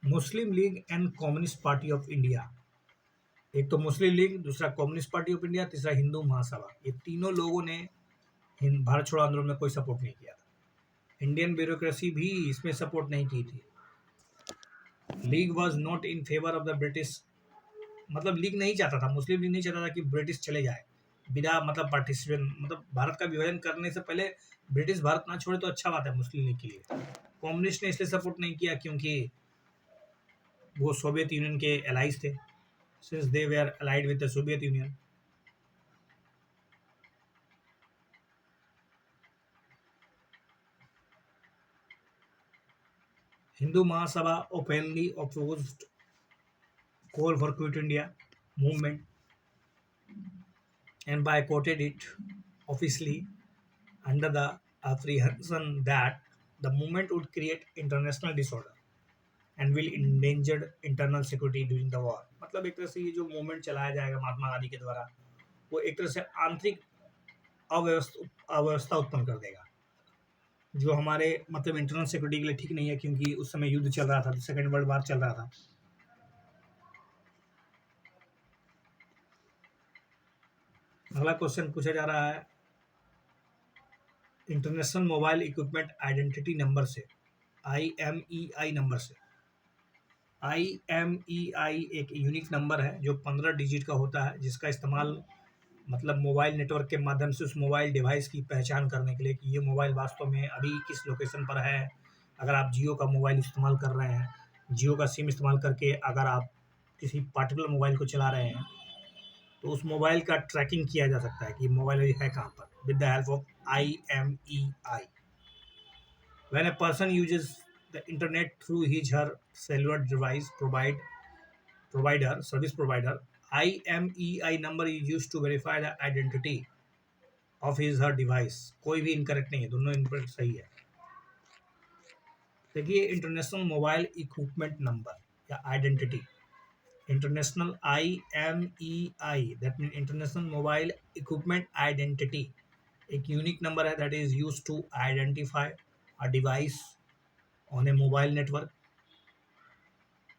Muslim league and communist party of India, एक तो मुस्लिम लीग, दूसरा कम्युनिस्ट पार्टी ऑफ इंडिया, तीसरा हिंदू महासभा, ये तीनों लोगों ने भारत छोड़ो आंदोलन में कोई सपोर्ट नहीं किया था। इंडियन ब्यूरोक्रेसी भी इसमें सपोर्ट नहीं की थी। League was not in favour of the British, मतलब लीग नहीं चाहता था, मुस्लिम लीग नहीं चाहता था कि ब्रिटिश चले जाए बिना मतलब पार्टिसिपेशन, मतलब भारत का विभाजन करने से पहले ब्रिटिश भारत ना छोड़े तो अच्छा बात है मुस्लिम लीग के लिए। कम्युनिस्ट ने इसलिए सपोर्ट नहीं किया क्योंकि वो सोवियत यूनियन के एलाइज थे, since they were allied with the Soviet Union. Hindu Mahasabha openly opposed call for quit India movement and boycotted it officially under the apprehension that the movement would create international disorder and will endanger internal security during the war। मतलब एक तरह से ये जो movement चलाया जाएगा महात्मा गांधी के द्वारा वो एक तरह से आंतरिक अव्यवस्था उत्पन्न कर देगा जो हमारे मतलब इंटरनल सिक्योरिटी के लिए ठीक नहीं है, क्योंकि उस समय युद्ध चल रहा था, सेकेंड वर्ल्ड वार चल रहा था। अगला क्वेश्चन पूछा जा रहा है international mobile equipment identity number से, IMEI नंबर से। IMEI एक यूनिक नंबर है जो 15 डिजिट का होता है, जिसका इस्तेमाल मतलब मोबाइल नेटवर्क के माध्यम से उस मोबाइल डिवाइस की पहचान करने के लिए कि ये मोबाइल वास्तव में अभी किस लोकेशन पर है। अगर आप जियो का मोबाइल इस्तेमाल कर रहे हैं, जियो का सिम इस्तेमाल करके अगर आप किसी पार्टिकुलर मोबाइल को चला रहे हैं तो उस मोबाइल का ट्रैकिंग किया जा सकता है कि मोबाइल है कहाँ पर, with the help of IMEI। When a person uses the internet through his her cellular device service provider, IMEI number is used to verify the identity of his her device। कोई भी incorrect नहीं है, दोनों incorrect सही है। देखिए international mobile equipment number या identity, international IMEI that mean international mobile equipment identity एक यूनिक नंबर है that is used to identify a device on a mobile network।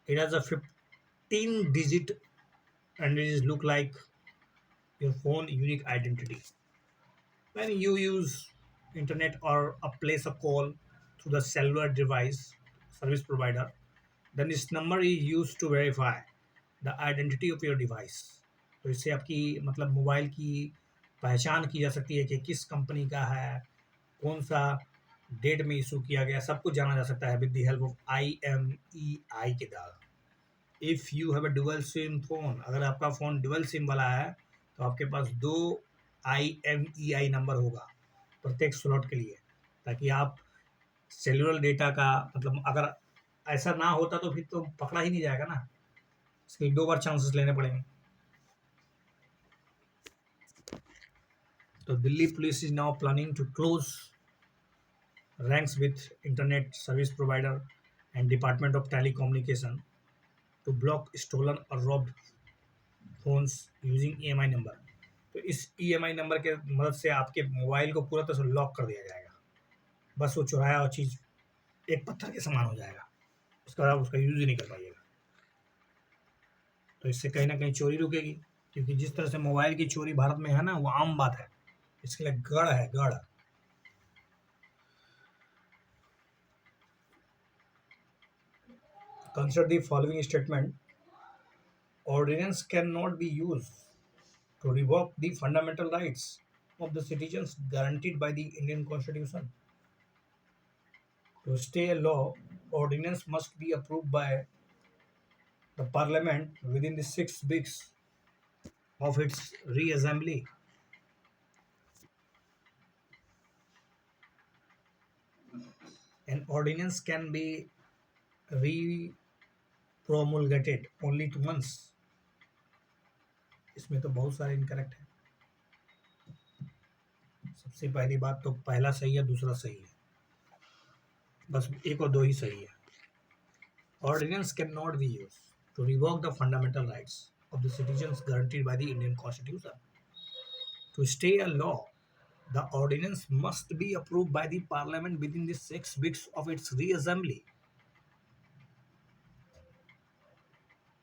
It has a 15 digit and it is look like your phone unique identity। When you use internet or a place a call through the cellular device service provider, then this number is used to verify the identity of your device। तो इससे आपकी मतलब mobile की पहचान की जा सकती है कि किस कंपनी का है, कौन सा डेट में इशू किया गया, सब कुछ जाना जा सकता है with the help of IMEI के द्वारा। If you have a dual SIM phone, अगर आपका फ़ोन डुअल सिम वाला है तो आपके पास 2 IMEI नंबर होगा प्रत्येक स्लॉट के लिए, ताकि आप सेलुलर डेटा का मतलब अगर ऐसा ना होता तो फिर तो पकड़ा ही नहीं जाएगा ना, इसके 2 बार चांसेस लेने पड़ेंगे। तो Delhi police is now planning to close ranks with internet service provider and department of telecommunication to block stolen or robbed phones using EMI number। तो इस EMI नंबर के मदद से आपके मोबाइल को पूरा तरह से लॉक कर दिया जाएगा, बस वो चुराया हुआ चीज़ एक पत्थर के समान हो जाएगा, उसके बाद आप उसका यूज़ ही नहीं कर पाइएगा। तो इससे कहीं ना कहीं चोरी रुकेगी, क्योंकि जिस तरह से मोबाइल की चोरी भारत में है ना वो आम बात है, इसके लिए गढ़ है गढ़। Consider the following statement: ordinance cannot be used to revoke the fundamental rights of the citizens guaranteed by the Indian Constitution. To stay a law, ordinance must be approved by the Parliament within the 6 weeks of its reassembly. An ordinance can be re-promulgated only 2 months. इसमें तो बहुत सारे incorrect है. सबसे पहली बात तो पहला सही है, दूसरा सही है, बस एक और दो ही सही है. Ordinance cannot be used to revoke the fundamental rights of the citizens guaranteed by the Indian Constitution. To stay a law, the ordinance must be approved by the Parliament within the 6 weeks of its reassembly.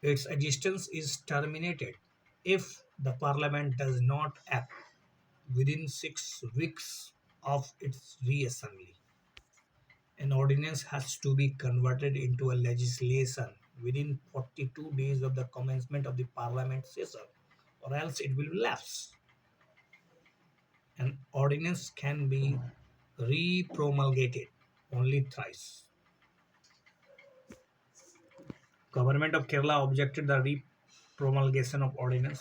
Its existence is terminated if the Parliament does not act within 6 weeks of its reassembly. An ordinance has to be converted into a legislation within 42 days of the commencement of the Parliament session, or else it will lapse. An ordinance can be re-promulgated only thrice. Government of Kerala objected the re-promulgation of ordinance.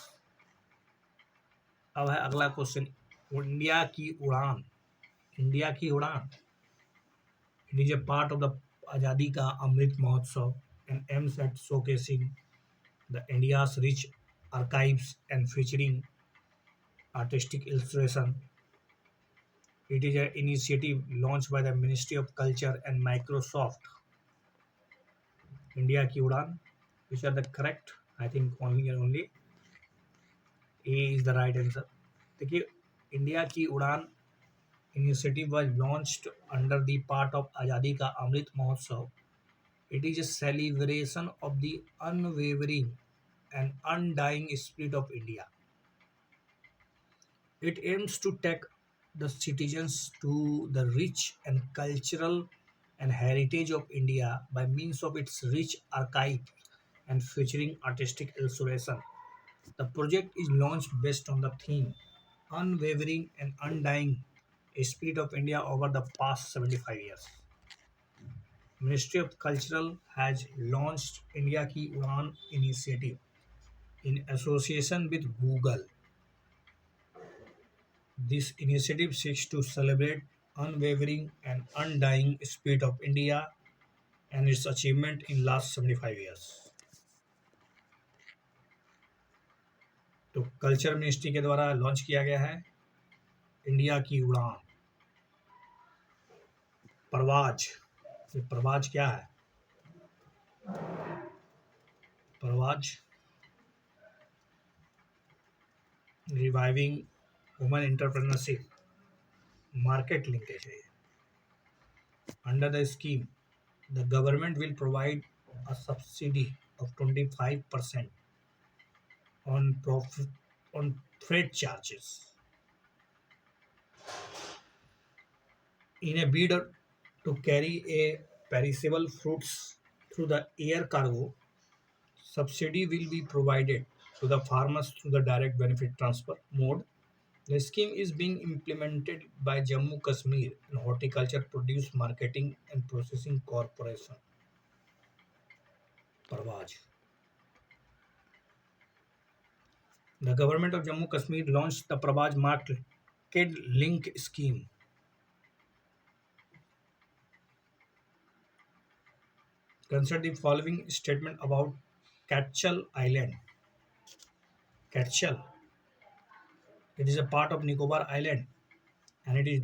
अब है अगला question, India की उड़ान. India की उड़ान, it is a part of the आज़ादी का Amrit Mahotsav and aims at showcasing the India's rich archives and featuring artistic illustration. It is an initiative launched by the Ministry of Culture and Microsoft. India की उड़ान, which are the correct, I think only and only A is the right answer. देखिए, India की उड़ान initiative was launched under the part of आज़ादी का Amrit Mahotsav. It is a celebration of the unwavering and undying spirit of India. It aims to take the citizens to the rich and cultural and heritage of India by means of its rich archive and featuring artistic illustration. The project is launched based on the theme Unwavering and Undying Spirit of India over the past 75 years. Ministry of Cultural has launched India Ki Udan initiative in association with Google. This initiative seeks to celebrate unwavering and undying spirit of India and its achievement in last 75 years. तो culture ministry के द्वारा launch किया गया है India की उड़ान. परवाज, ये परवाज क्या है? Parvaaz reviving women entrepreneurship market linkage है. Under the scheme the government will provide a subsidy of 25% on profit on freight charges in a bid to carry a perishable fruits through the air cargo. Subsidy will be provided to the farmers through the direct benefit transfer mode. The scheme is being implemented by Jammu Kashmir and Horticulture Produce Marketing and Processing Corporation. Parvaj. The government of Jammu Kashmir launched the Parvaj Market Link scheme. Consider the following statement about Catchall Island. Catchall. It is a part of Nicobar Island and it is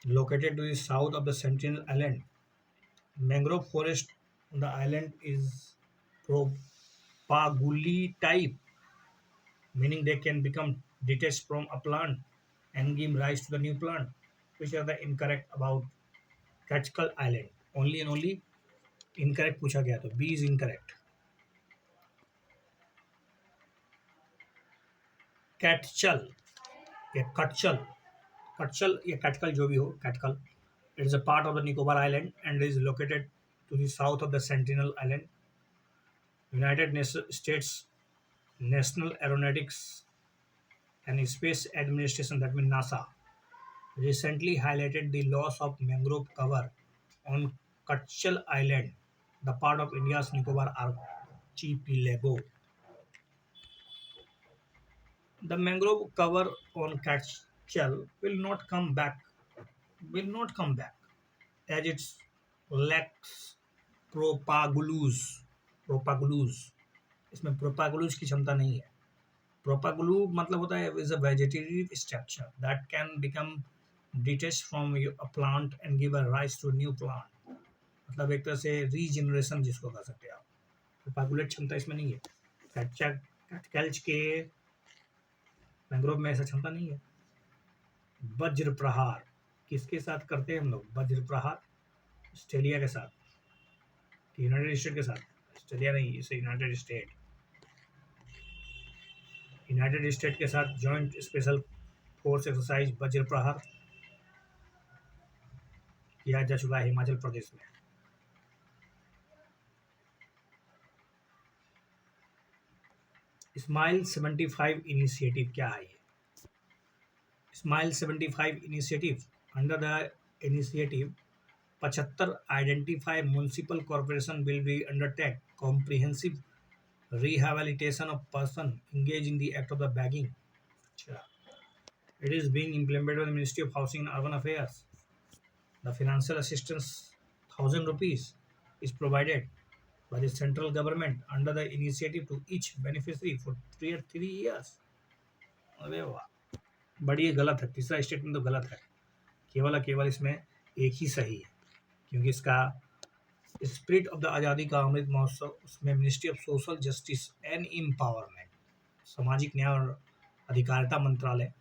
located to the south of the Sentinel Island. Mangrove forest on the island is propagule type, meaning they can become detached from a plant and give rise to the new plant, which are the incorrect about Catchall Island. Only and only incorrect पूछा गया, तो B is incorrect. Catchall या Catchall, Catchall या Catchall जो भी हो, Catchall. It is a part of the Nicobar Island and is located to the south of the Sentinel Island. States National Aeronautics and Space Administration, that means NASA, recently highlighted the loss of mangrove cover on Kutchal Island, the part of India's Nicobar archipelago. The mangrove cover on Kutchal will not come back as it lacks प्रोपागुलूज इसमें प्रोपागुलूज की क्षमता नहीं है। प्रोपागुलू मतलब होता है is a vegetative structure that can become detach from a plant and give a rise to new plant. मतलब एक तरह से रीजनरेशन जिसको कह सकते हैं आप। प्रोपागुलेट क्षमता इसमें नहीं है। कैटकल्च के मैंग्रोव में ऐसा क्षमता नहीं है। वज्र प्रहार किसके साथ करते हैं हम लोग? वज्र प्रहार ऑस्ट्रेलिया के साथ, यूनाइटेड स्टेट के साथ। ऑस्ट्रेलिया नहीं, इसे यूनाइटेड स्टेट के साथ जॉइंट स्पेशल फोर्स एक्सरसाइज वज्र प्रहार किया जा चुका है हिमाचल प्रदेश में। स्माइल 75 इनिशिएटिव क्या है? ये smile 75 initiative, under the initiative 75 identify municipal corporation will be undertake comprehensive rehabilitation of person engaged in the act of the begging. It is being implemented by the Ministry of Housing and Urban Affairs. The financial assistance, ₹1,000, is provided by the central government under the initiative to each beneficiary for 3 years. अरे वाह, बड़ी ये गलत है। तीसरा statement तो गलत है। केवल और केवल इसमें एक ही सही है, क्योंकि इसका स्पिरिट ऑफ द आज़ादी का अमृत महोत्सव, उसमें ministry of social justice and empowerment, सामाजिक न्याय और अधिकारिता मंत्रालय,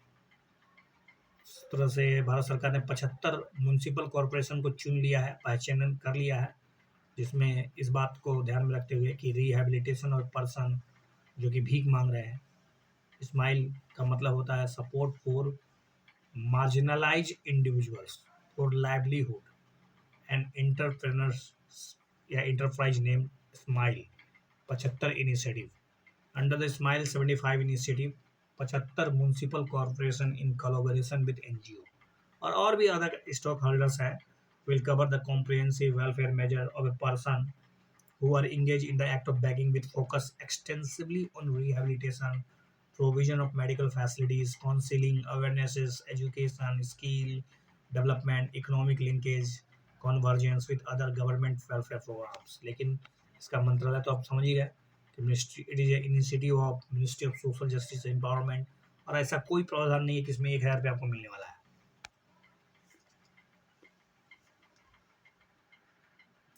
इस तरह से भारत सरकार ने 75 म्युनिसिपल कॉरपोरेशन को चुन लिया है, पहचान कर लिया है, जिसमें इस बात को ध्यान में रखते हुए कि रिहेबिलिटेशन और पर्सन जो कि भीख मांग रहे हैं। स्माइल का मतलब होता है support for marginalise individuals for livelihood and entrepreneurs या enterprise named SMILE 75 initiative. Under the SMILE 75 initiative 75 municipal corporation in collaboration with NGO और भी अदर स्टॉक होल्डर्स हैं will cover the comprehensive welfare measure of a person who are engaged in the act of begging with focus extensively on rehabilitation, provision of medical facilities, counseling, awarenesses, education, skill development, economic linkage, convergence with other government welfare programs। लेकिन इसका मंत्रालय तो आप समझ ही गए कि ministry, it is initiative of ministry of social justice empowerment, और ऐसा कोई प्रावधान नहीं है कि इसमें 1,000 रुपये आपको मिलने वाला है।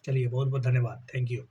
चलिए, बहुत बहुत धन्यवाद, थैंक यू।